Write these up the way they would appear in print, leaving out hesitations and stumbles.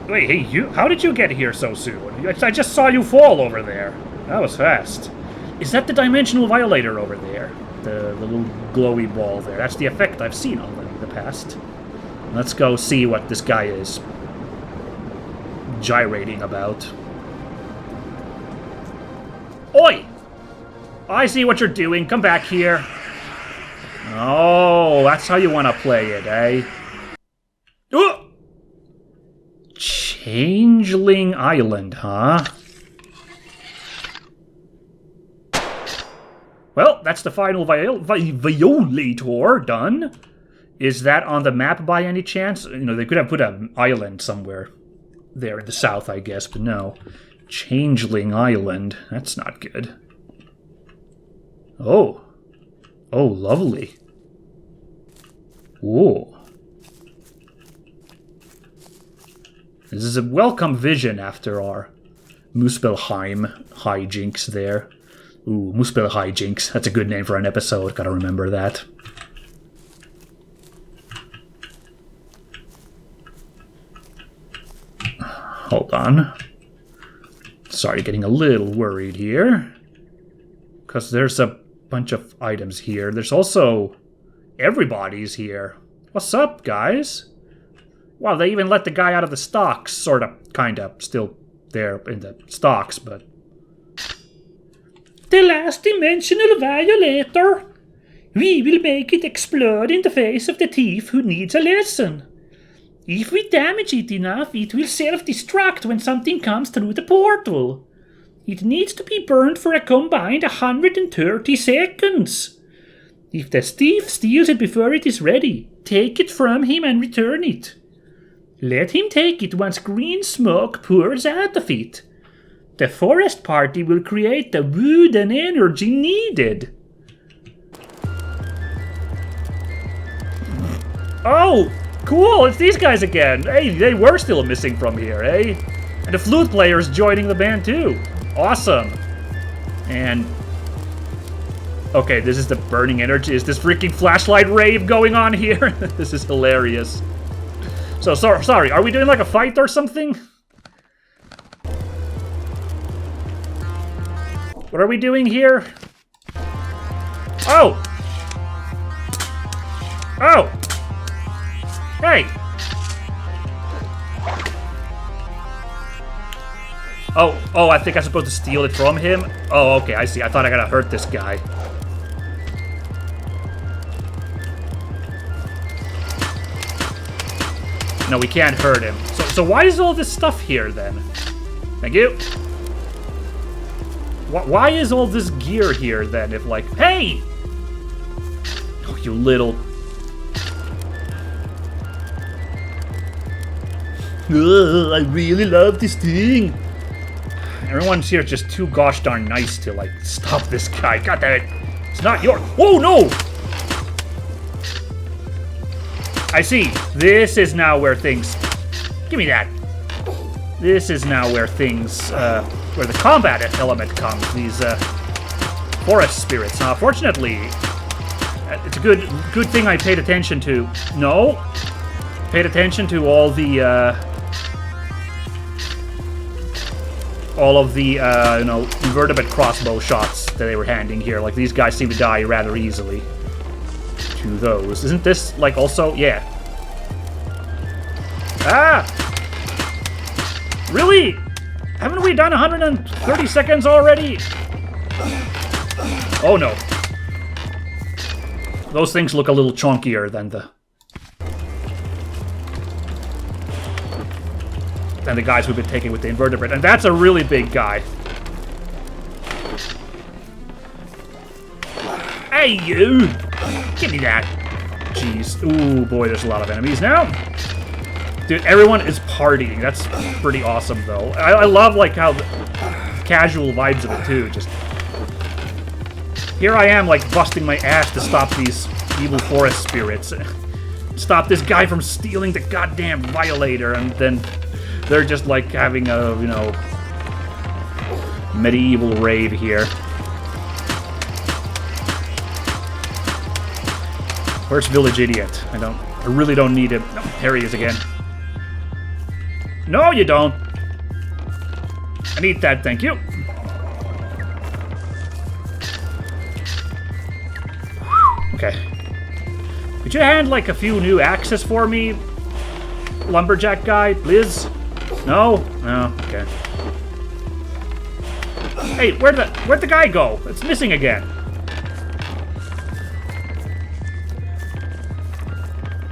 Wait, hey, you... How did you get here so soon? I just saw you fall over there. That was fast. Is that the dimensional violator over there? The little glowy ball there. That's the effect I've seen already in the past. Let's go see what this guy is gyrating about. Oi! I see what you're doing. Come back here. Oh, that's how you want to play it, eh? Oh! Changeling Island, huh? Well, that's the final violator done. Is that on the map by any chance? You know, they could have put an island somewhere there in the south, I guess, but no. Changeling Island. That's not good. Oh. Oh, lovely. Whoa. This is a welcome vision after our Muspelheim hijinks there. Ooh, Muspel hijinks. That's a good name for an episode. Gotta remember that. Hold on. Sorry, getting a little worried here. Because there's a bunch of items here. There's also... everybody's here. What's up, guys? Wow, they even let the guy out of the stocks. Sort of, kind of, still there in the stocks, but... The last dimensional violator. We will make it explode in the face of the thief who needs a lesson. If we damage it enough, it will self-destruct when something comes through the portal. It needs to be burned for a combined 130 seconds. If the thief steals it before it is ready, take it from him and return it. Let him take it once green smoke pours out of it. The forest party will create the wood and energy needed. Oh, cool, it's these guys again. Hey, they were still missing from here, eh? And the flute player's joining the band too. Awesome. And... okay, this is the burning energy. Is this freaking flashlight rave going on here? This is hilarious. So, sorry, are we doing like a fight or something? What are we doing here? Oh! Oh! Hey! Oh, I think I'm supposed to steal it from him? Oh, okay, I see. I thought I gotta hurt this guy. No, we can't hurt him. So why is all this stuff here, then? Thank you. Why is all this gear here, then, if, like... Hey! Oh, you little... Ugh, I really love this thing. Everyone's here just too gosh darn nice to, like, stop this guy. God damn it. It's not your... Whoa, no! I see. This is now where things... Give me that. This is now where things, where the combat element comes. These, forest spirits. Now, fortunately, it's a good thing I paid attention to... No. Paid attention to all the, all of the, you know, invertebrate crossbow shots that they were handing here. Like, these guys seem to die rather easily to those. Isn't this, like, also... Yeah. Ah! Really? Haven't we done 130 seconds already? Oh, no. Those things look a little chunkier than the guys we've been taking with the invertebrate. And that's a really big guy. Hey, you! Give me that. Jeez. Ooh, boy, there's a lot of enemies now. Dude, everyone is partying. That's pretty awesome, though. I love, like, how the casual vibes of it, too. Just... Here I am, like, busting my ass to stop these evil forest spirits. Stop this guy from stealing the goddamn violator, and then... They're just, like, having a, you know, medieval rave here. Where's Village Idiot? I really don't need him. No, there he is again. No, you don't. I need that, thank you. Okay. Could you hand, like, a few new axes for me, lumberjack guy, please? No? No, okay. Hey, where'd the guy go? It's missing again.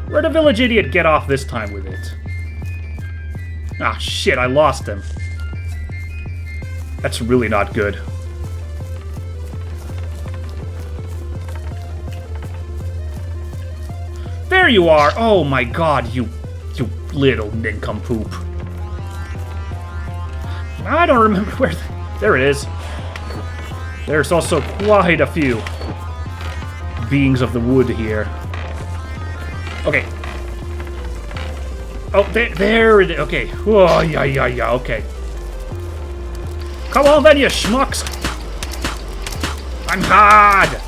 Where'd the village idiot get off this time with it? Ah, shit, I lost him. That's really not good. There you are! Oh my god, you little nincompoop. I don't remember where... There it is. There's also quite a few beings of the wood here. Okay. Oh, there it is. Okay. Oh, yeah, okay. Come on then, you schmucks! I'm hard!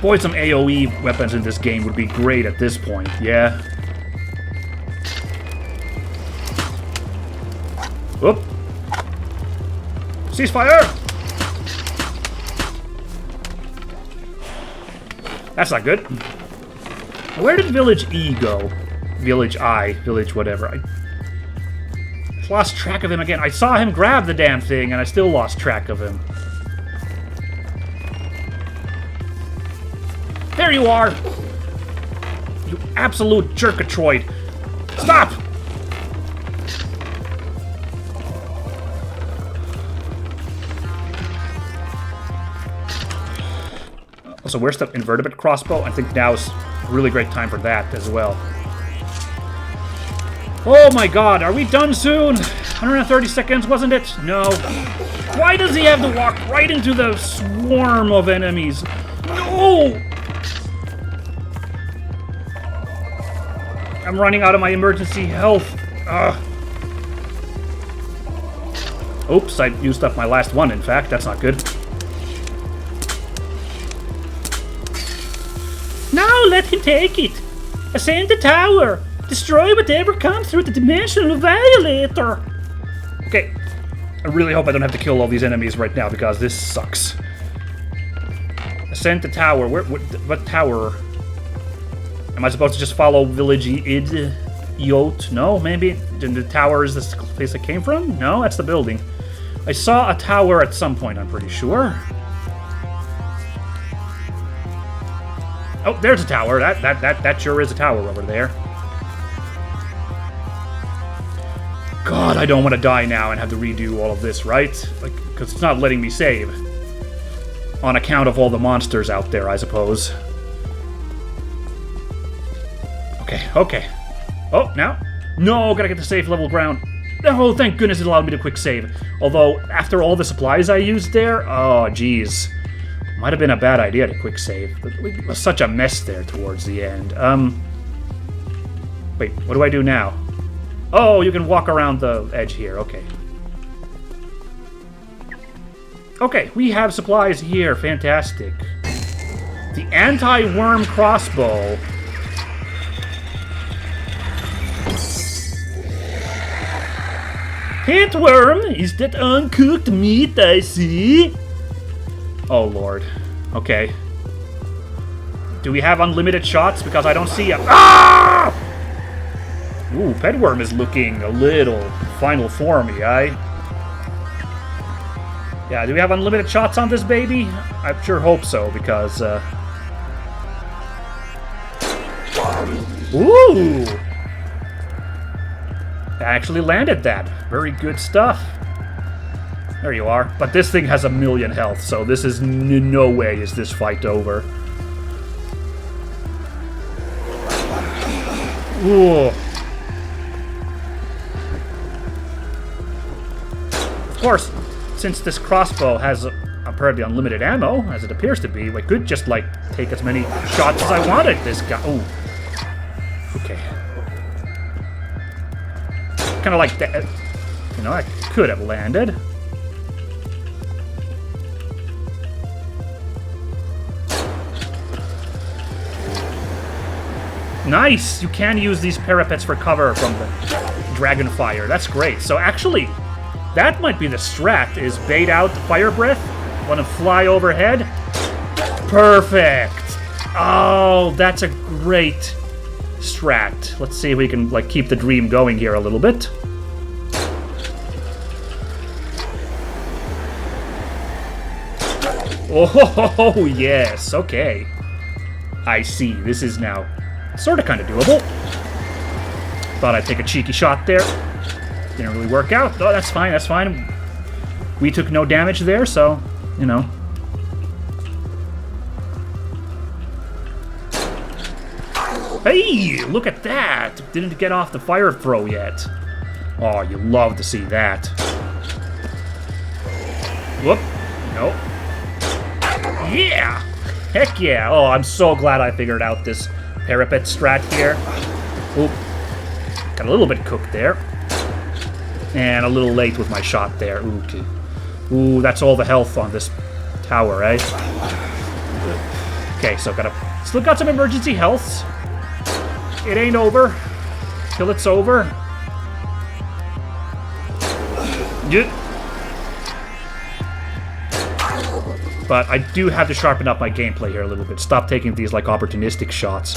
Boy, some AoE weapons in this game would be great at this point, yeah. Whoop. Ceasefire! That's not good. Where did Village E go? Village I, Village whatever. I lost track of him again. I saw him grab the damn thing, and I still lost track of him. There you are! You absolute jerkatroid! Stop! So where's the invertebrate crossbow? I think now is a really great time for that as well. Oh my god, are we done soon? 130 seconds, wasn't it? No. Why does he have to walk right into the swarm of enemies? No! I'm running out of my emergency health. Oops, I used up my last one, in fact. That's not good. Now let him take it. Ascend the tower. Destroy whatever comes through the dimensional violator. Okay. I really hope I don't have to kill all these enemies right now, because this sucks. Ascend the tower. What tower? Am I supposed to just follow Village Idiot? No, maybe the tower is the place I came from? No, that's the building. I saw a tower at some point, I'm pretty sure. Oh, there's a tower. That sure is a tower over there. God, I don't want to die now and have to redo all of this, right? Like, because it's not letting me save. On account of all the monsters out there, I suppose. Okay. Oh, now? No, gotta get the safe level ground. Oh, thank goodness it allowed me to quick save. Although, after all the supplies I used there, oh, geez. Might have been a bad idea to quick save. It was such a mess there towards the end. Wait, what do I do now? Oh, you can walk around the edge here, okay. Okay, we have supplies here, fantastic. The anti-worm crossbow. Handworm, is that uncooked meat I see? Oh lord. Okay. Do we have unlimited shots? Because I don't see a... Ah! Ooh, Pedworm is looking a little final formy, eh? Yeah, do we have unlimited shots on this baby? I sure hope so, because, Ooh! I actually landed that. Very good stuff. There you are. But this thing has 1,000,000 health, so this is no way is this fight over. Ooh. Of course, since this crossbow has apparently unlimited ammo, as it appears to be, I could just, like, take as many shots as I wanted. This guy... Ooh. Okay. Kind of like that. You know, I could have landed. Nice! You can use these parapets for cover from the dragon fire. That's great. So actually, that might be the strat, is bait out the fire breath. Want to fly overhead? Perfect! Oh, that's a great strat. Let's see if we can like keep the dream going here a little bit. Oh, yes. Okay. I see. This is now sort of kind of doable. Thought I'd take a cheeky shot there. Didn't really work out. Oh, that's fine. That's fine. We took no damage there, so, you know. Hey, look at that. Didn't get off the fire throw yet. Oh, you love to see that. Whoop. Nope. Yeah! Heck yeah! Oh, I'm so glad I figured out this parapet strat here. Oop. Got a little bit cooked there. And a little late with my shot there. Ooh, okay. Ooh, that's all the health on this tower, eh? Okay, so still got some emergency healths. It ain't over till it's over. Yeah. But I do have to sharpen up my gameplay here a little bit. Stop taking these, like, opportunistic shots.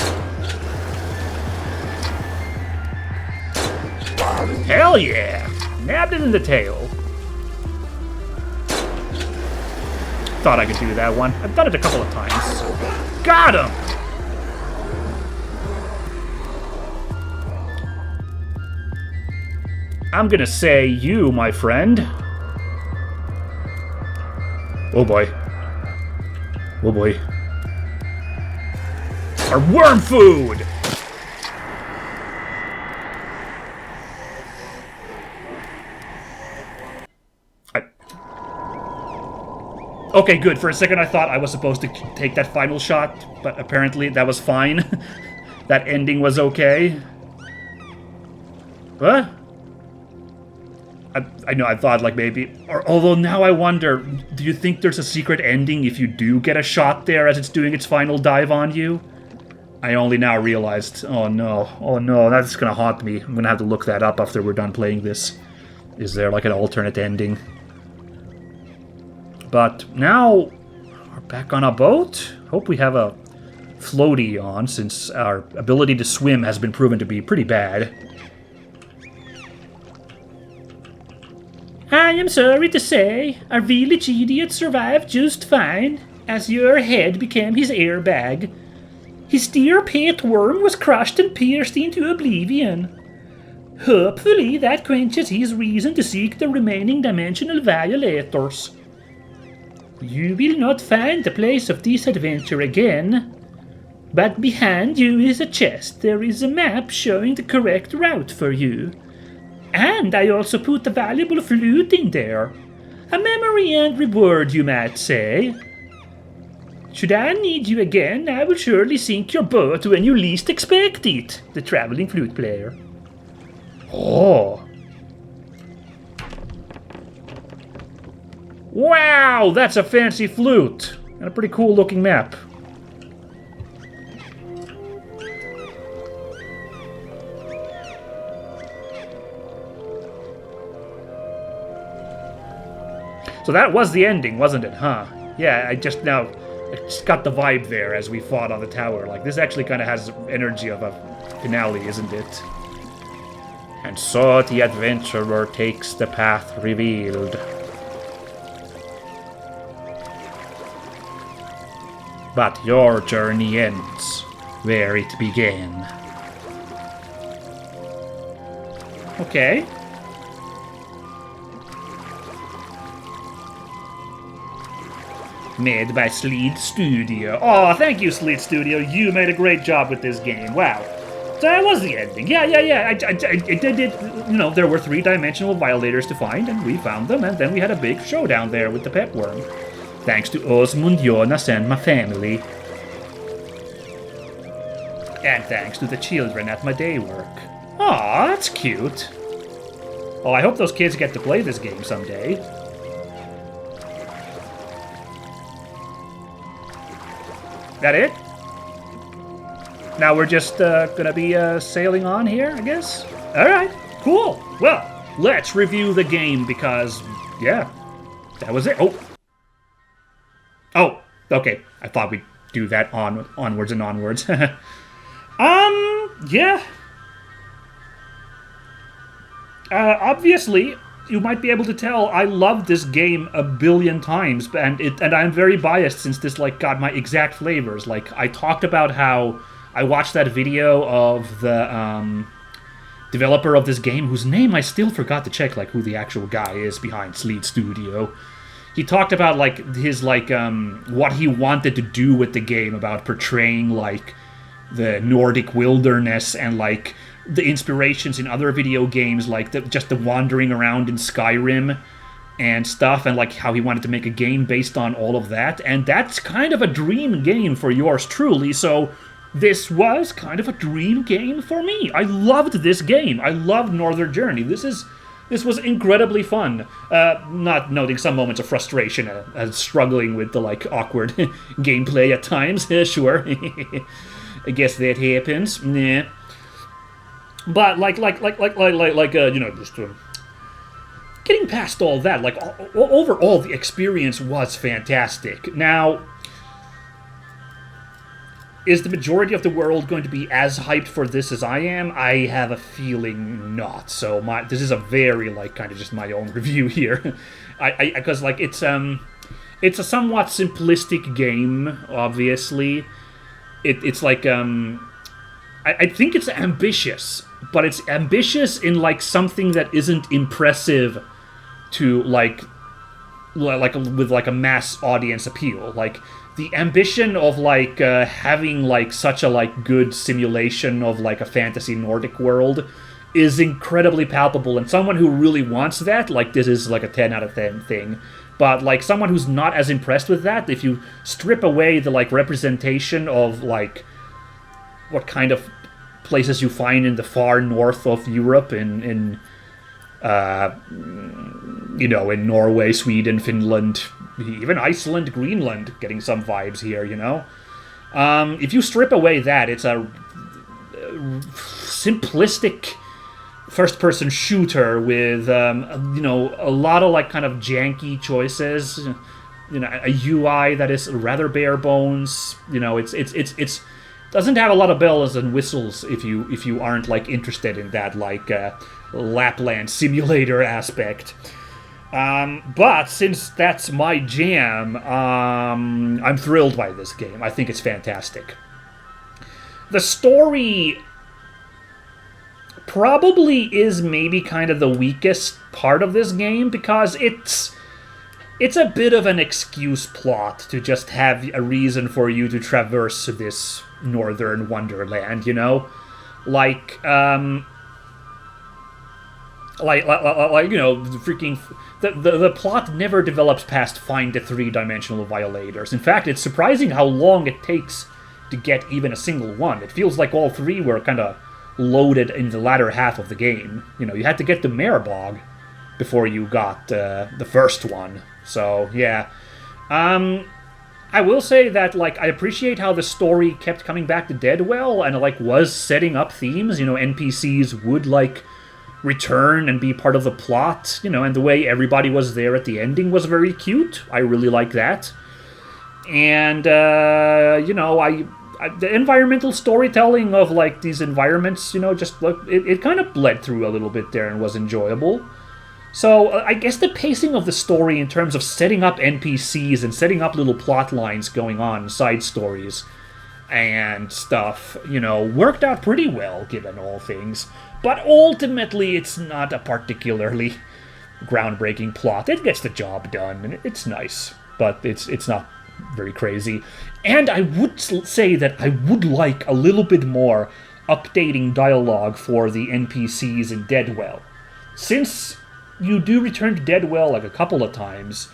Hell yeah! Nabbed it in the tail. Thought I could do that one. I've done it a couple of times. Got him! I'm gonna say you, my friend. Oh boy. Oh boy. Our worm food! Okay, good. For a second I thought I was supposed to take that final shot, but apparently that was fine. That ending was okay. What? I know, I thought like maybe... although now I wonder, do you think there's a secret ending if you do get a shot there as it's doing its final dive on you? I only now realized, oh no, that's gonna haunt me. I'm gonna have to look that up after we're done playing this. Is there like an alternate ending? But now we're back on a boat. Hope we have a floaty on, since our ability to swim has been proven to be pretty bad. I am sorry to say, our village idiot survived just fine, as your head became his airbag. His dear pet worm was crushed and pierced into oblivion. Hopefully that quenches his reason to seek the remaining dimensional violators. You will not find the place of this adventure again, but behind you is a chest. There is a map showing the correct route for you. And I also put a valuable flute in there. A memory and reward, you might say. Should I need you again, I will surely sink your boat when you least expect it, the traveling flute player. Oh. Wow, that's a fancy flute. And a pretty cool looking map. So that was the ending, wasn't it, huh? Yeah, I just got the vibe there as we fought on the tower. Like, this actually kind of has energy of a finale, isn't it? And so the adventurer takes the path revealed. But your journey ends where it began. Okay. Made by Sleet Studio. Oh, thank you, Sleet Studio. You made a great job with this game. Wow. So that was the ending. Yeah. It did. You know, there were 3-dimensional violators to find, and we found them, and then we had a big showdown there with the pet worm. Thanks to Osmund, Jonas, and my family. And thanks to the children at my day work. Aw, that's cute. Oh, I hope those kids get to play this game someday. That it? Now we're just gonna be sailing on here, I guess? Alright, cool. Well, let's review the game because, yeah, that was it. Oh, okay. I thought we'd do that onwards and onwards. Yeah. Obviously, you might be able to tell I loved this game a billion times, and I'm very biased since this like got my exact flavors. Like I talked about how I watched that video of the developer of this game, whose name I still forgot to check, like who the actual guy is behind Sleet Studio. He talked about like his like what he wanted to do with the game, about portraying like the Nordic wilderness and like the inspirations in other video games, like just the wandering around in Skyrim and stuff, and like how he wanted to make a game based on all of that. And that's kind of a dream game for yours truly, so this was kind of a dream game for me. I loved this game. I loved Northern Journey. This was incredibly fun. Not noting some moments of frustration and struggling with the like awkward gameplay at times. Sure, I guess that happens. Yeah. But like just getting past all that, like overall the experience was fantastic. Now, is the majority of the world going to be as hyped for this as I am? I have a feeling not. So this is a very like kind of just my own review here. Because like it's a somewhat simplistic game. Obviously, it's like I think it's ambitious, but it's ambitious in like something that isn't impressive to like with like a mass audience appeal. Like the ambition of like having like such a like good simulation of like a fantasy Nordic world is incredibly palpable, and someone who really wants that, like this is like a 10 out of 10 thing. But like someone who's not as impressed with that, if you strip away the like representation of like what kind of places you find in the far north of Europe, in Norway, Sweden, Finland, even Iceland, Greenland, getting some vibes here, you know? If you strip away that, it's a simplistic first-person shooter with, a lot of, like, kind of janky choices, a UI that is rather bare bones, it's doesn't have a lot of bells and whistles if you aren't, like, interested in that, like, Lapland simulator aspect. But since that's my jam, I'm thrilled by this game. I think it's fantastic. The story probably is maybe kind of the weakest part of this game, because it's a bit of an excuse plot to just have a reason for you to traverse this northern wonderland, like the plot never develops past find the three-dimensional violators. In fact, it's surprising how long it takes to get even a single one. It feels like all three were kind of loaded in the latter half of the game. You had to get the Merebog before you got the first one. So yeah, I will say that like I appreciate how the story kept coming back to Deadwell and like was setting up themes. NPCs would like return and be part of the plot, and the way everybody was there at the ending was very cute. I really like that. And the environmental storytelling of like these environments, just like it kind of bled through a little bit there and was enjoyable. So I guess the pacing of the story in terms of setting up NPCs and setting up little plot lines going on, side stories and stuff, worked out pretty well given all things. But ultimately, it's not a particularly groundbreaking plot. It gets the job done, and it's nice, but it's not very crazy. And I would say that I would like a little bit more updating dialogue for the NPCs in Deadwell. Since you do return to Deadwell like a couple of times,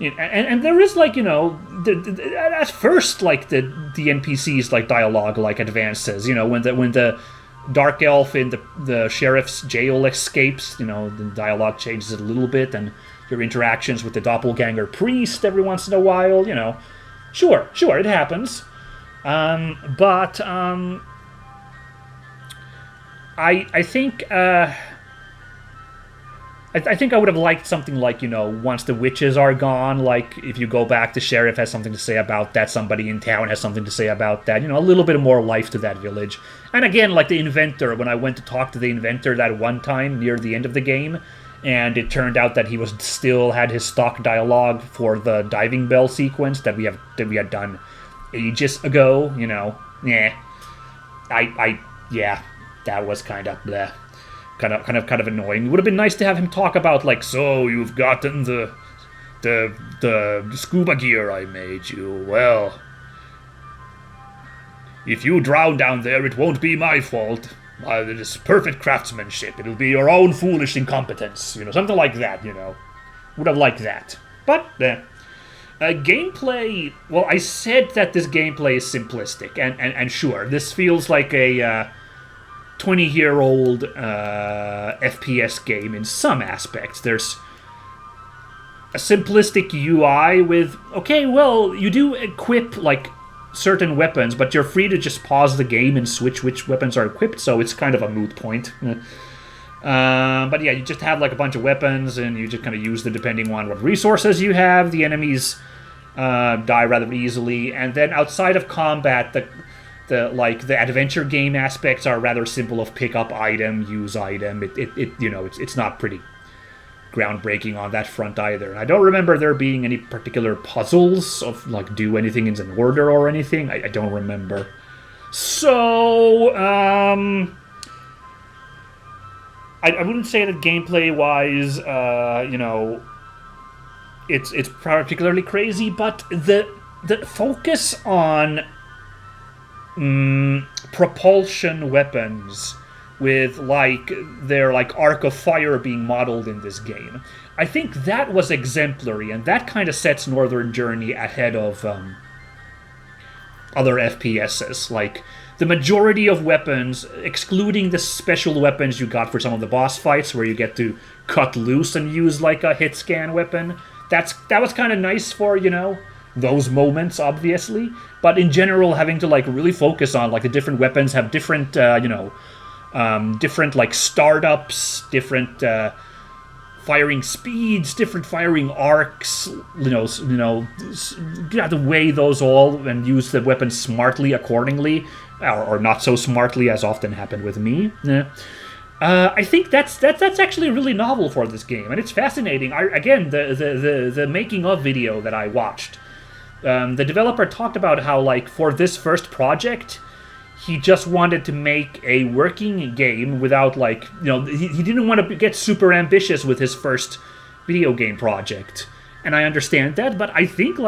and there is like, at first like the NPCs like dialogue like advances, when the Dark Elf in the sheriff's jail escapes, the dialogue changes a little bit, and your interactions with the doppelganger priest every once in a while, sure, it happens. But I think I think I would have liked something like, once the witches are gone, like if you go back, the sheriff has something to say about that, somebody in town has something to say about that, a little bit more life to that village. And again, like the inventor, when I went to talk to the inventor that one time near the end of the game, and it turned out that he was still had his stock dialogue for the diving bell sequence that we had done ages ago, yeah, that was kind of bleh. Kind of annoying. It would have been nice to have him talk about, like, so you've gotten the scuba gear I made you. Well, if you drown down there, it won't be my fault. It is perfect craftsmanship. It'll be your own foolish incompetence. Something like that. Would have liked that. But gameplay. Well, I said that this gameplay is simplistic, and sure, this feels like a 20-year-old FPS game in some aspects. There's a simplistic UI with, okay, well, you do equip, like, certain weapons, but you're free to just pause the game and switch which weapons are equipped, so it's kind of a moot point. But yeah, you just have, like, a bunch of weapons, and you just kind of use them depending on what resources you have. The enemies die rather easily, and then outside of combat, the adventure game aspects are rather simple of pick up item, use item. It's not pretty groundbreaking on that front either. And I don't remember there being any particular puzzles of like do anything in an order or anything. I don't remember. So I wouldn't say that gameplay wise, it's particularly crazy, but the focus on propulsion weapons with their arc of fire being modeled in this game, I think that was exemplary, and that kind of sets Northern Journey ahead of other FPSs. Like the majority of weapons, excluding the special weapons you got for some of the boss fights where you get to cut loose and use like a hit scan weapon, that was kind of nice for those moments, obviously, but in general, having to really focus on the different weapons have different, different startups, different firing speeds, different firing arcs. You have to weigh those all and use the weapons smartly accordingly, or not so smartly as often happened with me. Yeah. I think that's actually really novel for this game, and it's fascinating. Again, the making of video that I watched. The developer talked about how, for this first project, he just wanted to make a working game without, he didn't want to get super ambitious with his first video game project. And I understand that, but I think,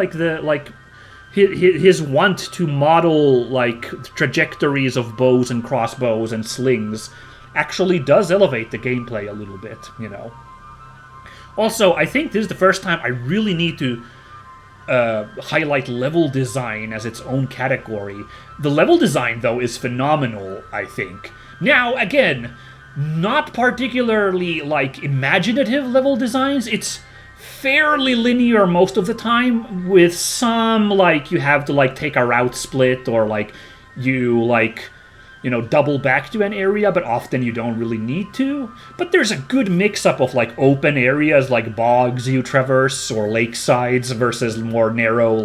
his want to model, trajectories of bows and crossbows and slings actually does elevate the gameplay a little bit, Also, I think this is the first time I really need to highlight level design as its own category. The level design, though, is phenomenal, I think. Now, again, not particularly, imaginative level designs. It's fairly linear most of the time, with some, you have to, take a route split, or, you double back to an area, but often you don't really need to. But there's a good mix-up of, open areas, like bogs you traverse, or lakesides, versus more narrow,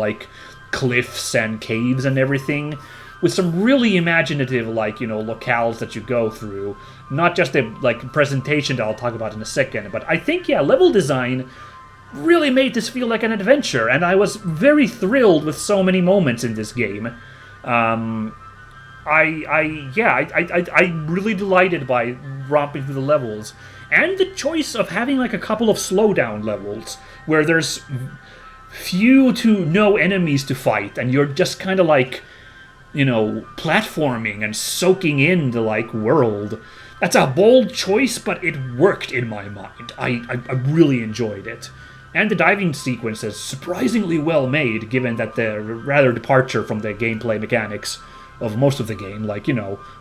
cliffs and caves and everything, with some really imaginative, locales that you go through. Not just a, presentation that I'll talk about in a second, but I think, yeah, level design really made this feel like an adventure, and I was very thrilled with so many moments in this game. I'm really delighted by romping through the levels. And the choice of having, a couple of slowdown levels, where there's few to no enemies to fight, and you're just kind of, platforming and soaking in the, world. That's a bold choice, but it worked in my mind. I really enjoyed it. And the diving sequence is surprisingly well made, given that they're rather departure from the gameplay mechanics of most of the game.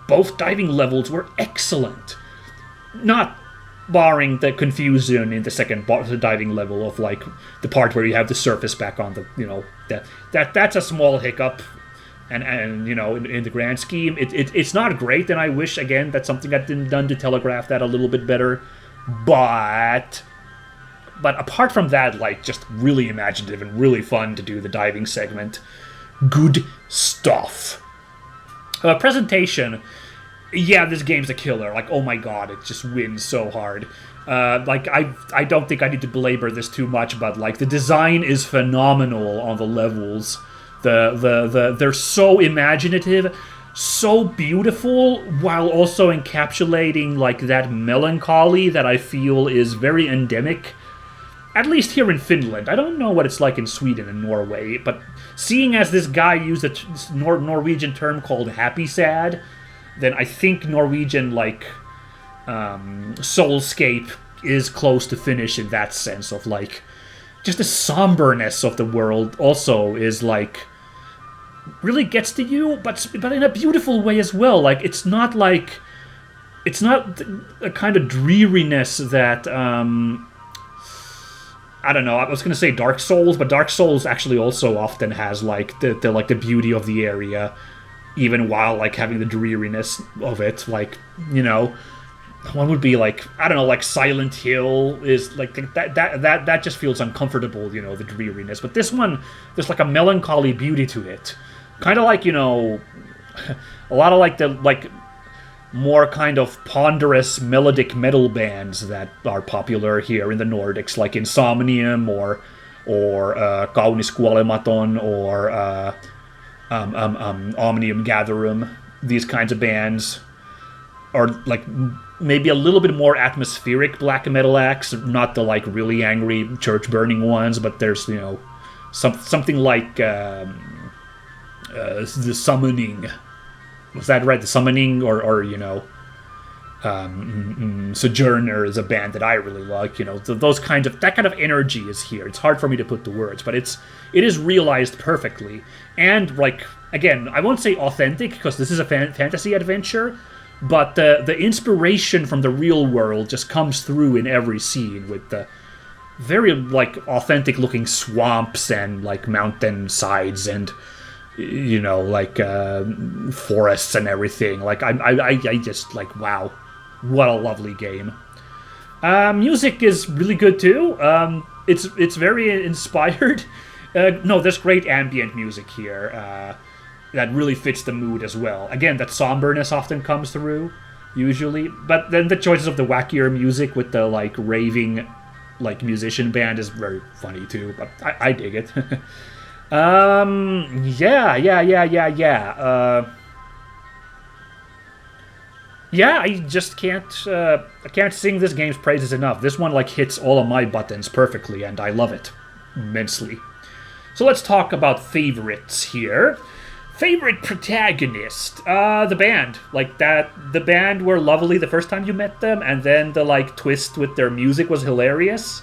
Both diving levels were excellent. Not barring the confusion in the second diving level of, the part where you have the surface back on the, that's a small hiccup. and you know, in the grand scheme, it's not great, and I wish, again, that something had been done to telegraph that a little bit better. But apart from that, like, just really imaginative and really fun to do the diving segment. Good stuff. Presentation. Yeah, this game's a killer. Like, oh my god, it just wins so hard. Like, I don't think I need to belabor this too much, but, like, the design is phenomenal on the levels. They're so imaginative, so beautiful, while also encapsulating, like, that melancholy that I feel is very endemic, at least here in Finland. I don't know what it's like in Sweden and Norway, but seeing as this guy used a Norwegian term called happy sad, then I think Norwegian, like, soulscape is close to Finnish in that sense of, like, just the somberness of the world also is, like, really gets to you, but in a beautiful way as well. Like, it's not a kind of dreariness that, I don't know, I was gonna say Dark Souls, but Dark Souls actually also often has, like, the beauty of the area, even while, like, having the dreariness of it. Like, you know, one would be, like, I don't know, like Silent Hill is, like, that just feels uncomfortable, you know, the dreariness. But this one, there's, like, a melancholy beauty to it. Kind of like, you know, a lot of, like, the, like, more kind of ponderous melodic metal bands that are popular here in the Nordics, like Insomnium or Kaunis Kuolematon or Omnium Gatherum. These kinds of bands are, like, maybe a little bit more atmospheric black metal acts, not the, like, really angry church burning ones, but there's, you know, something like the Summoning. Was that right? The Summoning, or you know, Sojourner is a band that I really like. You know, that kind of energy is here. It's hard for me to put to words, but it is realized perfectly. And, like, again, I won't say authentic because this is a fantasy adventure, but the inspiration from the real world just comes through in every scene with the very, like, authentic looking swamps and, like, mountain sides and, you know, like, forests and everything. Like, I just, like, wow, what a lovely game. Music is really good too. It's very inspired. No, there's great ambient music here that really fits the mood as well. Again, that somberness often comes through, usually. But then the choices of the wackier music with the, like, raving, like, musician band is very funny too. But I dig it. Yeah. Yeah, I just can't, I can't sing this game's praises enough. This one, like, hits all of my buttons perfectly, and I love it immensely. So let's talk about favorites here. Favorite protagonist, the band. Like, the band were lovely the first time you met them, and then the, like, twist with their music was hilarious.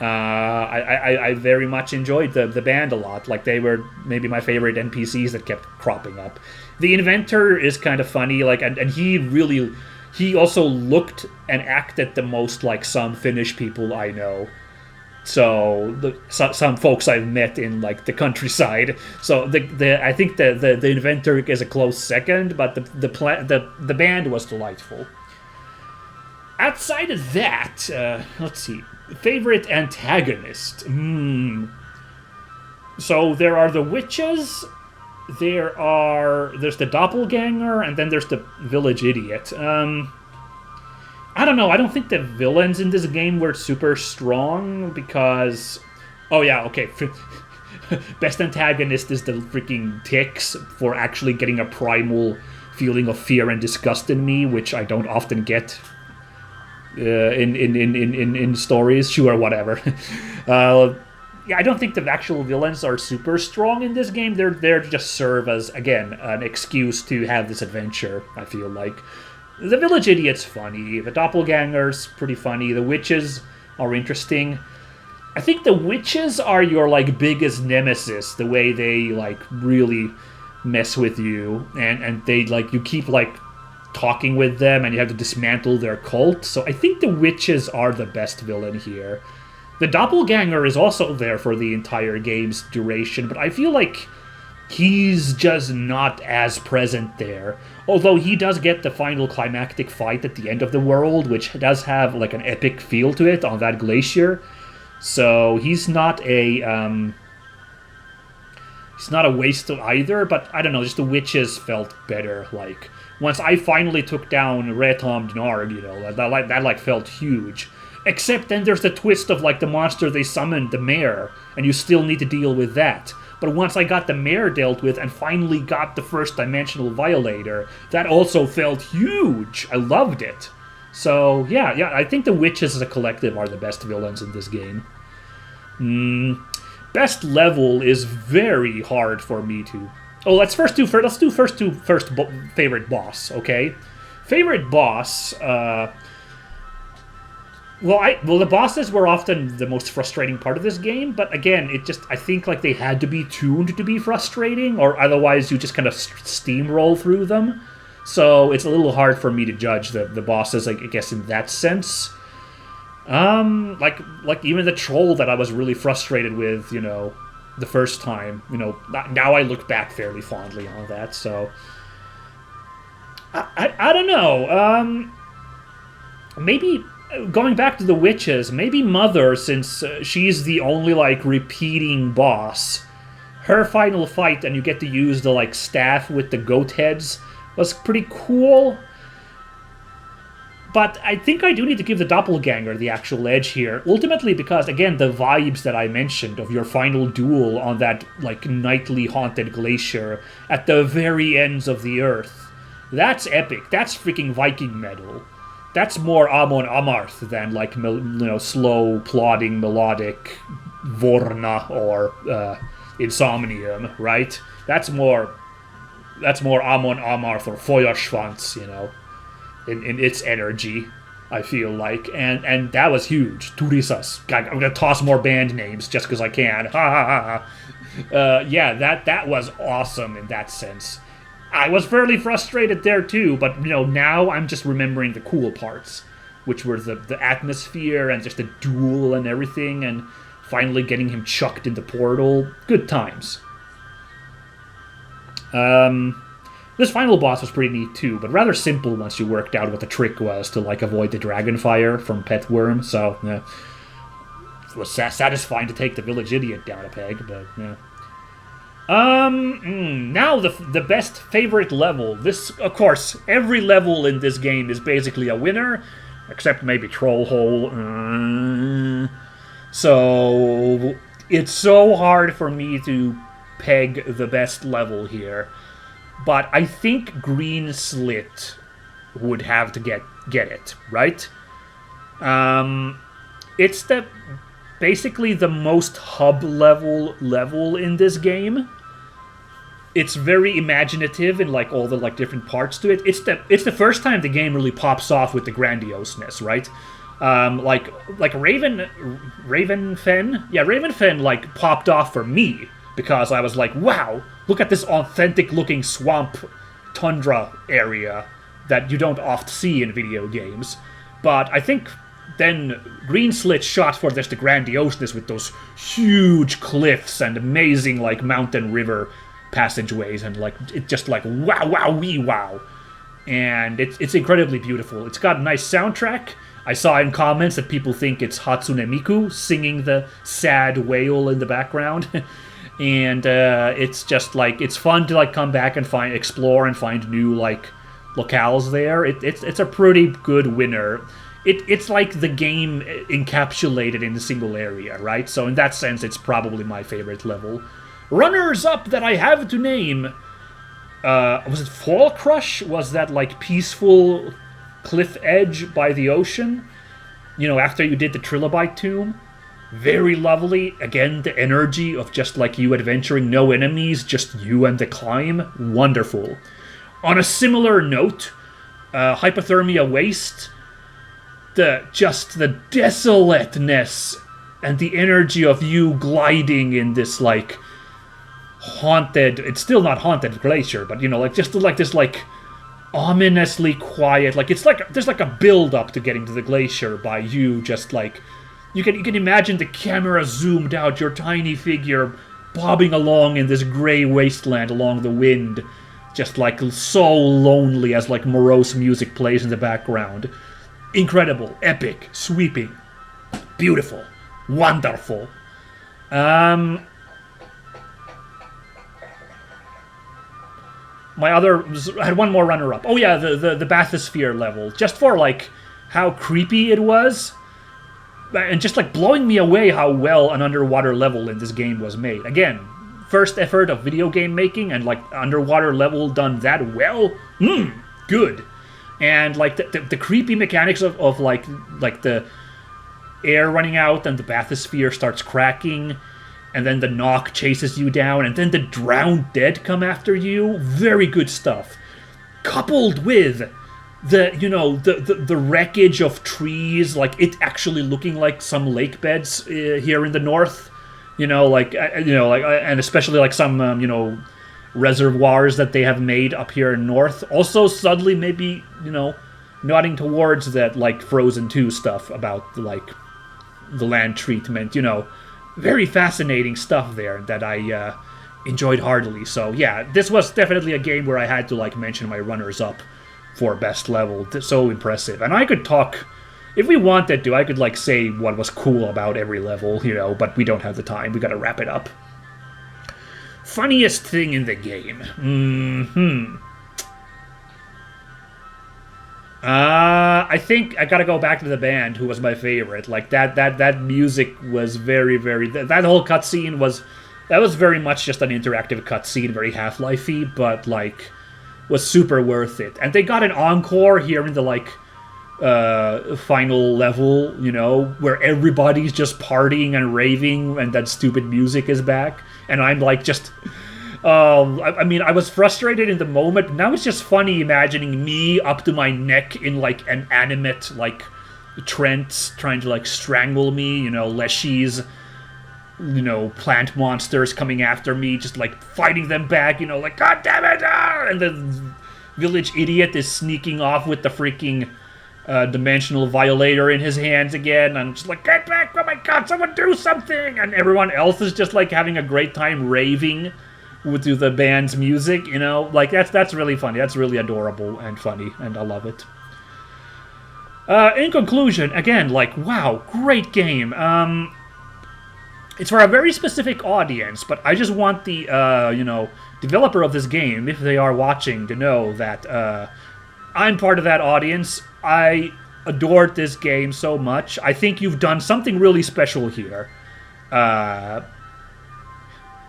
I very much enjoyed the band a lot. Like, they were maybe my favorite NPCs that kept cropping up. The inventor is kind of funny, like, and he also looked and acted the most like some Finnish people I know. So some folks I've met in, like, the countryside. So I think the inventor is a close second, but the band was delightful. Outside of that, let's see. Favorite antagonist. So there are the witches, there's the doppelganger, and then there's the village idiot. I don't know, I don't think the villains in this game were super strong because... Oh yeah, okay. Best antagonist is the freaking ticks for actually getting a primal feeling of fear and disgust in me, which I don't often get in stories. Sure, whatever. Yeah, I don't think the actual villains are super strong in this game. They're there to just serve as, again, an excuse to have this adventure, I feel like. The village idiot's funny. The doppelganger's pretty funny. The witches are interesting. I think the witches are your, like, biggest nemesis, the way they, like, really mess with you. And they, like, you keep, like, talking with them and you have to dismantle their cult. So I think the witches are the best villain here. The doppelganger is also there for the entire game's duration, but I feel like he's just not as present there. Although he does get the final climactic fight at the end of the world, which does have like an epic feel to it on that glacier. So he's not a waste of either. But I don't know, just the witches felt better. Like once I finally took down Retom Narg, that felt huge. Except then there's the twist of like the monster they summoned, the mare, and you still need to deal with that. But once I got the mare dealt with and finally got the first dimensional violator, that also felt huge. I loved it. So yeah, I think the witches as a collective are the best villains in this game. Best level is very hard for me to. Oh, let's do favorite boss. Okay, favorite boss. Well, the bosses were often the most frustrating part of this game, but again, I think like they had to be tuned to be frustrating, or otherwise you just kind of steamroll through them. So it's a little hard for me to judge the bosses, I guess, in that sense. Like even the troll that I was really frustrated with, the first time, now I look back fairly fondly on that, so. I don't know, maybe. Going back to the witches, maybe Mother, since she's the only, like, repeating boss. Her final fight, and you get to use the, like, staff with the goat heads, was pretty cool. But I think I do need to give the Doppelganger the actual edge here. Ultimately because, again, the vibes that I mentioned of your final duel on that, like, nightly haunted glacier at the very ends of the earth. That's epic. That's freaking Viking metal. That's more Amon Amarth than like slow, plodding, melodic Vorna or Insomnium, right? That's more Amon Amarth or Feuerschwanz, in its energy, I feel like, and that was huge. Turisas. I'm gonna toss more band names just because I can. Ha ha ha. Yeah, that was awesome in that sense. I was fairly frustrated there too, but now I'm just remembering the cool parts, which were the atmosphere and just the duel and everything, and finally getting him chucked in the portal. Good times. This final boss was pretty neat too, but rather simple once you worked out what the trick was to like avoid the dragon fire from Pet Worm. So it was satisfying to take the village idiot down a peg, but yeah. Now the best favorite level. This, of course, every level in this game is basically a winner, except maybe Trollhole. So it's so hard for me to peg the best level here, but I think Green Slit would have to get it, right? It's basically the most hub level in this game. It's very imaginative in like all the like different parts to it. It's the first time the game really pops off with the grandioseness, right? Like Ravenfen. Yeah, Ravenfen like popped off for me because I was like, wow, look at this authentic looking swamp tundra area that you don't oft see in video games. But I think then Green Slit shot for just the grandioseness with those huge cliffs and amazing like mountain river passageways, and like it just like wow, and it's incredibly beautiful. It's got a nice soundtrack. I saw in comments that people think it's Hatsune Miku singing the sad wail in the background. And it's just like it's fun to like come back and explore and find new like locales there. It's a pretty good winner. It's like the game encapsulated in a single area, right? So in that sense, it's probably my favorite level. Runners up that I have to name. Was it Fall Crush? Was that like peaceful cliff edge by the ocean? After you did the Trilobite tomb? Very lovely. Again, the energy of just like you adventuring, no enemies, just you and the climb. Wonderful. On a similar note, Hypothermia Waste. The desolateness and the energy of you gliding in this like haunted, it's still not haunted glacier, but like just like this like ominously quiet, like it's like there's like a build up to getting to the glacier by you just like you can imagine the camera zoomed out, your tiny figure bobbing along in this gray wasteland along the wind, just like so lonely as like morose music plays in the background. Incredible, epic, sweeping, beautiful, wonderful. My other, I had one more runner-up. Oh yeah, the bathysphere level, just for like how creepy it was, and just like blowing me away how well an underwater level in this game was made. Again, first effort of video game making, and like underwater level done that well. Good. And like the creepy mechanics of like the air running out and the bathysphere starts cracking, and then the knock chases you down, and then the drowned dead come after you. Very good stuff. Coupled with the wreckage of trees, like it actually looking like some lake beds here in the north, and especially like some reservoirs that they have made up here in north. Also subtly maybe nodding towards that like Frozen 2 stuff about like the land treatment. Very fascinating stuff there that I enjoyed heartily. So yeah, this was definitely a game where I had to like mention my runners up for best level. So impressive. And I could talk, if we wanted to, I could like say what was cool about every level, but we don't have the time. We gotta wrap it up. Funniest thing in the game. I think I gotta go back to the band, who was my favorite. Like that music was very, very. That whole cutscene was very much just an interactive cutscene, very Half-Life-y, but like was super worth it. And they got an encore here in the like final level, where everybody's just partying and raving, and that stupid music is back, and I'm like just. I was frustrated in the moment, but now it's just funny imagining me up to my neck in, like, an animate, like, trance trying to, like, strangle me, Leshy's, plant monsters coming after me, just, like, fighting them back, like, God damn it! Ah! And the village idiot is sneaking off with the freaking dimensional violator in his hands again. I'm just like, get back! Oh my god, someone do something! And everyone else is just, like, having a great time raving to the band's music, like that's really funny. That's really adorable and funny, and I love it. In conclusion, again, like, wow, great game. It's for a very specific audience, but I just want the developer of this game, if they are watching, to know that I'm part of that audience. I adored this game so much. I think you've done something really special here.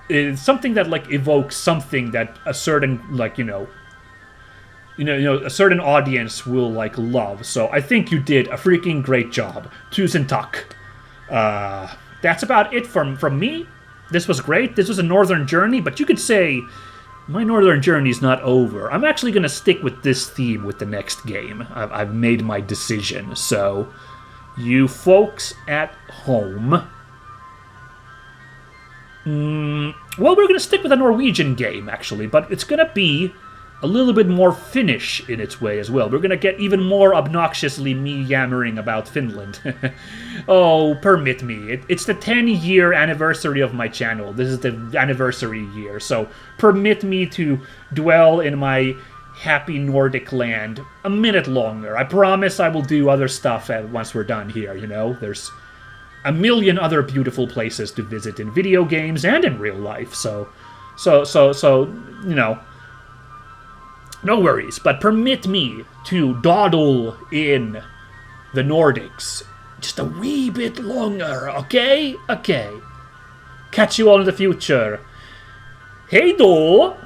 It's something that like evokes something that a certain like a certain audience will like love. So I think you did a freaking great job. Tusen tack. That's about it from me. This was great. This was a northern journey, but you could say my northern journey is not over. I'm actually gonna stick with this theme with the next game. I've made my decision. So you folks at home. Well, we're going to stick with a Norwegian game, actually, but it's going to be a little bit more Finnish in its way as well. We're going to get even more obnoxiously me yammering about Finland. Oh, permit me. It's the 10-year anniversary of my channel. This is the anniversary year, so permit me to dwell in my happy Nordic land a minute longer. I promise I will do other stuff once we're done here, There's a million other beautiful places to visit in video games and in real life, so no worries. But permit me to dawdle in the Nordics just a wee bit longer, okay? Okay. Catch you all in the future. Hej då!